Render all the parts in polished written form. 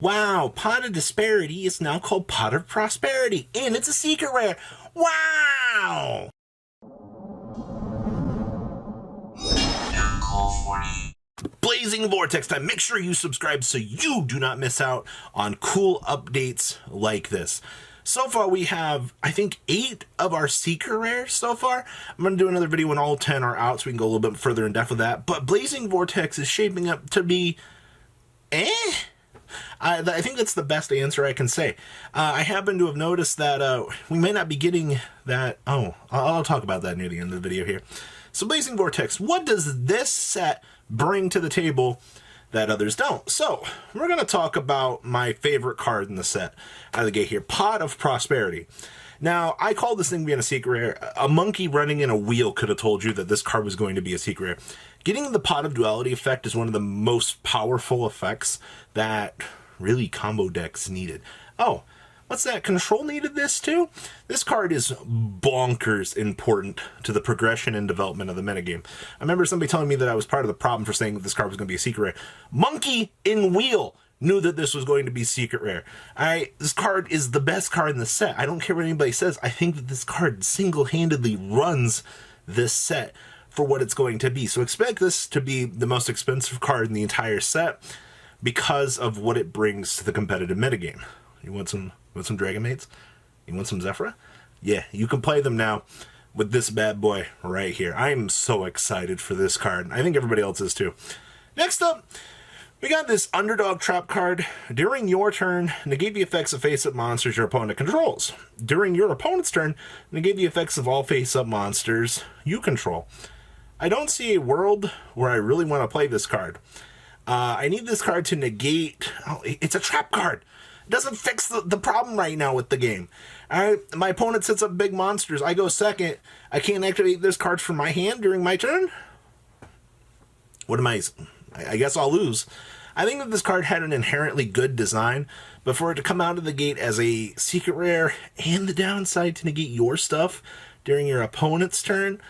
Wow, Pot of Disparity is now called Pot of Prosperity, and it's a secret rare. Wow! Blazing Vortex time. Make sure you subscribe so you do not miss out on cool updates like this. So far, we have, I think, 8 of our secret rares so far. I'm going to do another video when all 10 are out so we can go a little bit further in depth with that. But Blazing Vortex is shaping up to be I think that's the best answer I can say. I happen to have noticed that we may not be getting that. Oh, I'll talk about that near the end of the video here. So Blazing Vortex, what does this set bring to the table that others don't? So we're going to talk about my favorite card in the set out of the gate here, Pot of Prosperity. Now, I call this thing being a secret rare. A monkey running in a wheel could have told you that this card was going to be a secret rare. Getting the Pot of Duality effect is one of the most powerful effects that really combo decks needed. Oh, what's that? Control needed this too? This card is bonkers important to the progression and development of the metagame. I remember somebody telling me that I was part of the problem for saying that this card was going to be a secret rare. Monkey in wheel knew that this was going to be secret rare. This card is the best card in the set. I don't care what anybody says. I think that this card single-handedly runs this set for what it's going to be. So expect this to be the most expensive card in the entire set because of what it brings to the competitive metagame. You want some Dragon Mates? You want some Zephyra? Yeah, you can play them now with this bad boy right here. I am so excited for this card. I think everybody else is too. Next up, we got this Underdog Trap card. During your turn, negate the effects of face-up monsters your opponent controls. During your opponent's turn, negate the effects of all face-up monsters you control. I don't see a world where I really want to play this card. I need this card to negate... Oh, it's a trap card. It doesn't fix the problem right now with the game. My opponent sets up big monsters. I go second. I can't activate this card from my hand during my turn? What am I guess I'll lose. I think that this card had an inherently good design, but for it to come out of the gate as a secret rare and the downside to negate your stuff during your opponent's turn,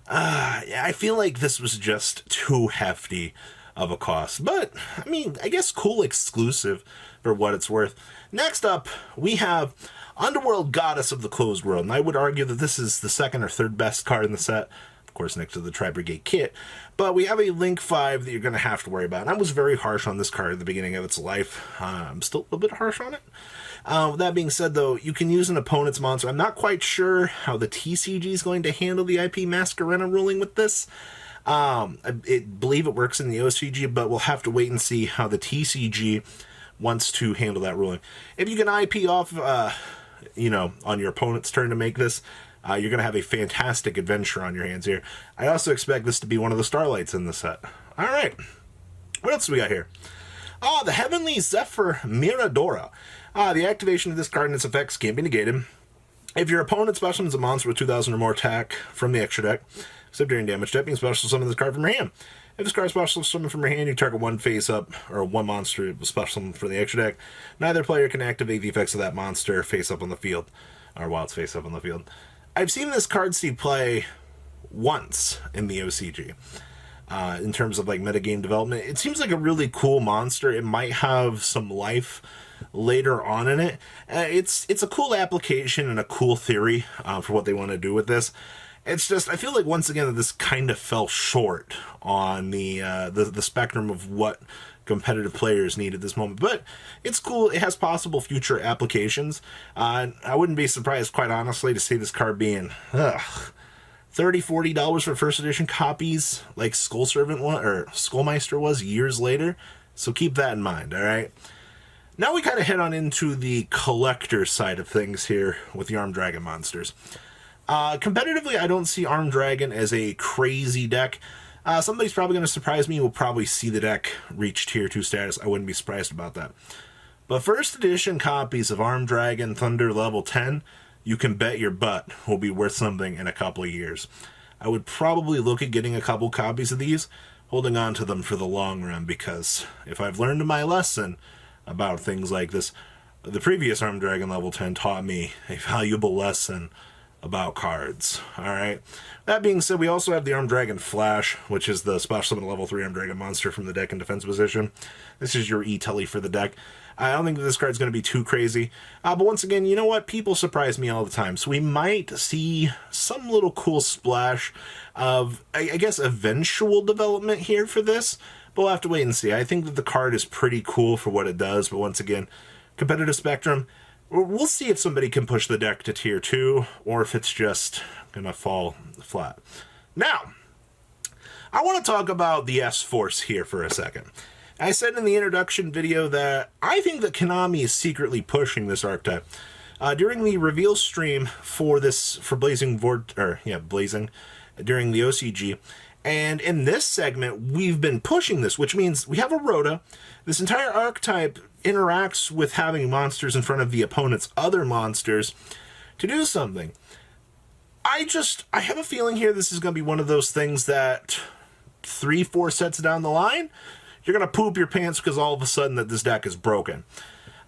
I feel like this was just too hefty of a cost. But, I mean, I guess cool exclusive for what it's worth. Next up, we have Underworld, Goddess of the Closed World. And I would argue that this is the second or third best card in the set. Of course, next to the Tri-Brigade kit. But we have a Link 5 that you're going to have to worry about. And I was very harsh on this card at the beginning of its life. I'm still a little bit harsh on it. With that being said, though, you can use an opponent's monster. I'm not quite sure how the TCG is going to handle the IP Masquerena ruling with this. I believe it works in the OCG, but we'll have to wait and see how the TCG wants to handle that ruling. If you can IP off, on your opponent's turn to make this, you're going to have a fantastic adventure on your hands here. I also expect this to be one of the Starlights in the set. All right. What else do we got here? The Heavenly Zephyr Miradora. The activation of this card and its effects can't be negated. If your opponent special summons a monster with 2,000 or more attack from the extra deck, except during damage step, you can special summon this card from your hand. If this card is special summoned from your hand, you target one face-up or one monster special summon from the extra deck. Neither player can activate the effects of that monster face-up on the field, or while it's face-up on the field. I've seen this card see play once in the OCG. In terms of like metagame development, it seems like a really cool monster. It might have some life later on in it. It's a cool application and a cool theory for what they want to do with this. It's just, I feel like once again that this kind of fell short on the spectrum of what competitive players need at this moment. But it's cool. It has possible future applications. I wouldn't be surprised, quite honestly, to see this card being $30-$40 for first edition copies, like Skull Servant one or Skullmeister was years later. So keep that in mind. All right. Now we kind of head on into the collector side of things here with the Armed Dragon monsters. Competitively, I don't see Armed Dragon as a crazy deck. Somebody's probably going to surprise me. We'll probably see the deck reach tier 2 status. I wouldn't be surprised about that. But first edition copies of Armed Dragon Thunder level 10, you can bet your butt will be worth something in a couple of years. I would probably look at getting a couple copies of these, holding on to them for the long run, because if I've learned my lesson about things like this, the previous Armed Dragon level 10 taught me a valuable lesson about cards. Alright. That being said, we also have the Armed Dragon Flash, which is the special summon level 3 Armed Dragon monster from the deck in defense position. This is your E-Telly for the deck. I don't think that this card's going to be too crazy. But once again, you know what? People surprise me all the time. So we might see some little cool splash of, I guess, eventual development here for this. But we'll have to wait and see. I think that the card is pretty cool for what it does. But once again, competitive spectrum, we'll see if somebody can push the deck to tier 2 or if it's just going to fall flat. Now, I want to talk about the S-Force here for a second. I said in the introduction video that I think that Konami is secretly pushing this archetype. During the reveal stream for Blazing Blazing, during the OCG, and in this segment, we've been pushing this, which means we have a Rhoda. This entire archetype interacts with having monsters in front of the opponent's other monsters to do something. I have a feeling here this is going to be one of those things that 3-4 sets down the line, you're going to poop your pants because all of a sudden that this deck is broken.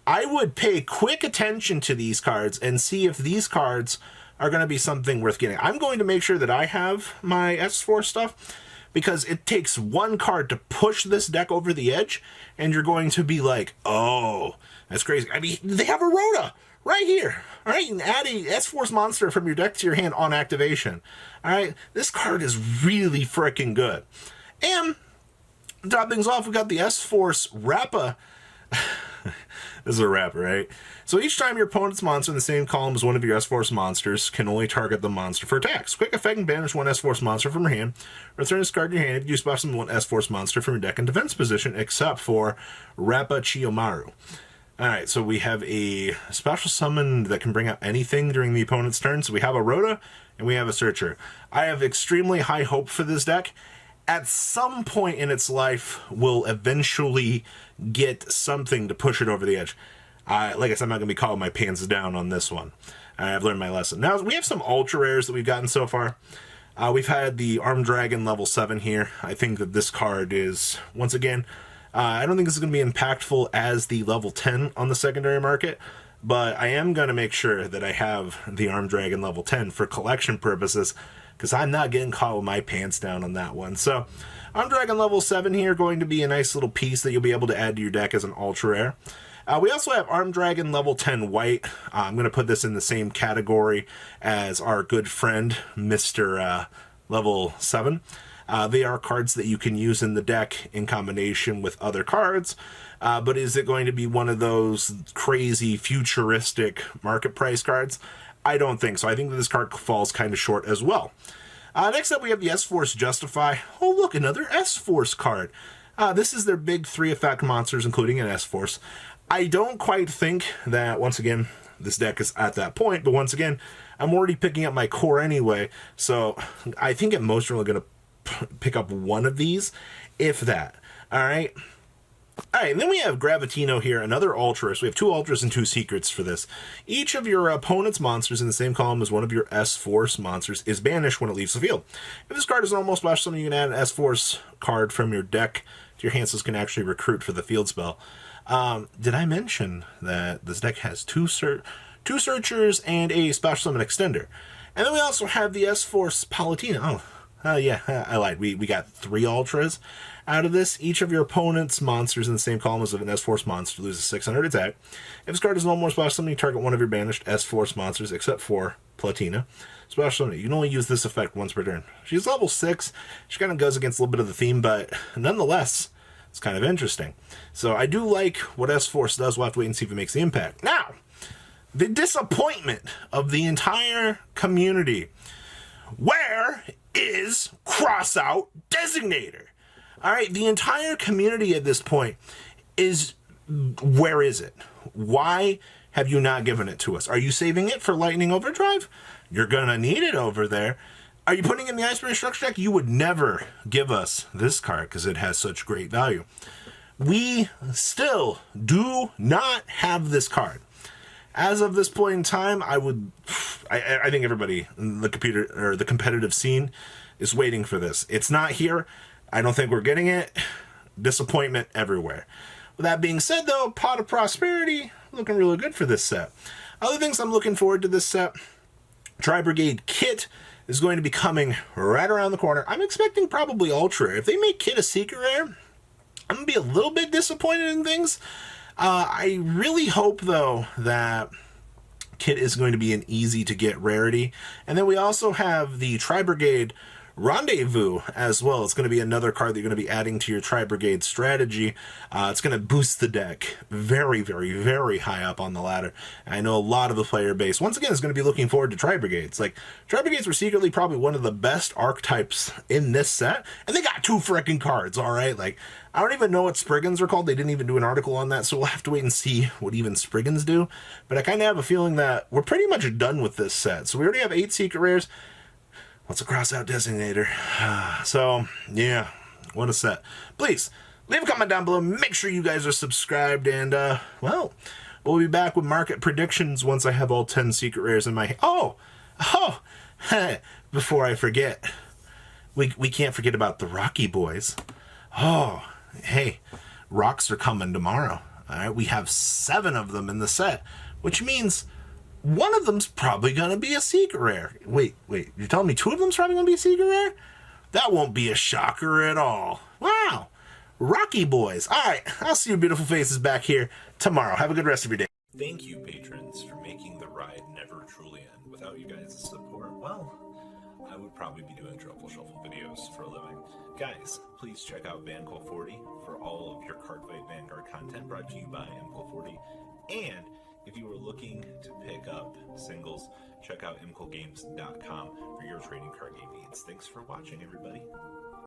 I would pay quick attention to these cards and see if these cards are going to be something worth getting. I'm going to make sure that I have my S4 stuff because it takes one card to push this deck over the edge and you're going to be like, oh, that's crazy. I mean, they have a Rhoda right here. All right, you can add a S-Force monster from your deck to your hand on activation. All right, this card is really freaking good. And to top things off, we got the S-Force Rappa. This is a Rappa, right? So each time your opponent's monster in the same column as one of your S-Force monsters can only target the monster for attacks. Quick effect and banish one S-Force monster from your hand. Return this card to your hand if you special summon one S-Force monster from your deck in defense position, except for Rappa Chiyomaru. Alright, so we have a special summon that can bring out anything during the opponent's turn. So we have a Rhoda and we have a Searcher. I have extremely high hope for this deck. At some point in its life, we'll eventually get something to push it over the edge. Like I said, I'm not going to be calling my pants down on this one. I've learned my lesson. Now, we have some ultra rares that we've gotten so far. We've had the Armed Dragon level 7 here. I think that this card is, once again, I don't think this is going to be impactful as the level 10 on the secondary market, but I am going to make sure that I have the Armed Dragon level 10 for collection purposes, because I'm not getting caught with my pants down on that one. So, Armed Dragon level 7 here, going to be a nice little piece that you'll be able to add to your deck as an ultra rare. We also have Armed Dragon level 10 white. I'm going to put this in the same category as our good friend, Mr. level 7. They are cards that you can use in the deck in combination with other cards. But is it going to be one of those crazy futuristic market price cards? I don't think so. I think that this card falls kind of short as well. Next up, we have the S-Force Justify. Oh, look, another S-Force card. This is their big 3-effect monsters, including an S-Force. I don't quite think that, once again, this deck is at that point. But once again, I'm already picking up my core anyway. So I think at most we're only going to pick up one of these, if that. All right. All right, and then we have Gravitino here, another Ultra. So we have 2 Ultras and 2 Secrets for this. Each of your opponent's monsters in the same column as one of your S-Force monsters is banished when it leaves the field. If this card is an almost splash summon, you can add an S-Force card from your deck to your hand so this can actually recruit for the field spell. Did I mention that this deck has 2 Searchers and a special summon extender? And then we also have the S-Force Palutena. Oh, yeah, I lied. We got 3 Ultras out of this. Each of your opponent's monsters in the same column as an S-Force monster loses 600 attack. If this card is no more special summon, you target one of your banished S-Force monsters except for Palutena. Special summon, you can only use this effect once per turn. She's level 6. She kind of goes against a little bit of the theme, but nonetheless, it's kind of interesting. So I do like what S-Force does. We'll have to wait and see if it makes the impact. Now, the disappointment of the entire community. Where is Crossout Designator? All right, the entire community at this point is, where is it? Why have you not given it to us? Are you saving it for Lightning Overdrive? You're going to need it over there. Are you putting in the Iceberg Structure deck? You would never give us this card because it has such great value. We still do not have this card. As of this point in time, I think everybody in the competitive scene is waiting for this. It's not here. I don't think we're getting it. Disappointment everywhere. With that being said, though, Pot of Prosperity looking really good for this set. Other things I'm looking forward to this set. Tri-Brigade kit is going to be coming right around the corner. I'm expecting probably Ultra. If they make kit a secret rare, I'm going to be a little bit disappointed in things. I really hope, though, that kit is going to be an easy-to-get rarity. And then we also have the Tri-Brigade Rendezvous as well. It's going to be another card that you're going to be adding to your Tri-Brigade strategy. It's going to boost the deck very, very, very high up on the ladder. And I know a lot of the player base, once again, is going to be looking forward to Tri-Brigades. Like, Tri-Brigades were secretly probably one of the best archetypes in this set, and they got 2 frickin' cards, alright? Like, I don't even know what Spriggans are called. They didn't even do an article on that, so we'll have to wait and see what even Spriggans do. But I kind of have a feeling that we're pretty much done with this set. So we already have 8 secret rares. What's a cross-out designator? So, yeah, what a set. Please, leave a comment down below. Make sure you guys are subscribed. And, well, we'll be back with market predictions once I have all 10 secret rares in my... before I forget, we can't forget about the Rocky boys. Oh, hey, rocks are coming tomorrow. All right, we have 7 of them in the set, which means... one of them's probably going to be a secret rare. Wait, you're telling me 2 of them's probably going to be a secret rare? That won't be a shocker at all. Wow. Rocky boys. All right, I'll see your beautiful faces back here tomorrow. Have a good rest of your day. Thank you, patrons, for making the ride never truly end. Without you guys' support, well, I would probably be doing Truffle Shuffle videos for a living. Guys, please check out VanCall40 for all of your Cardfight Vanguard content brought to you by MCall40. And if you are looking to pick up singles, check out mcallgames.com for your trading card game needs. Thanks for watching, everybody.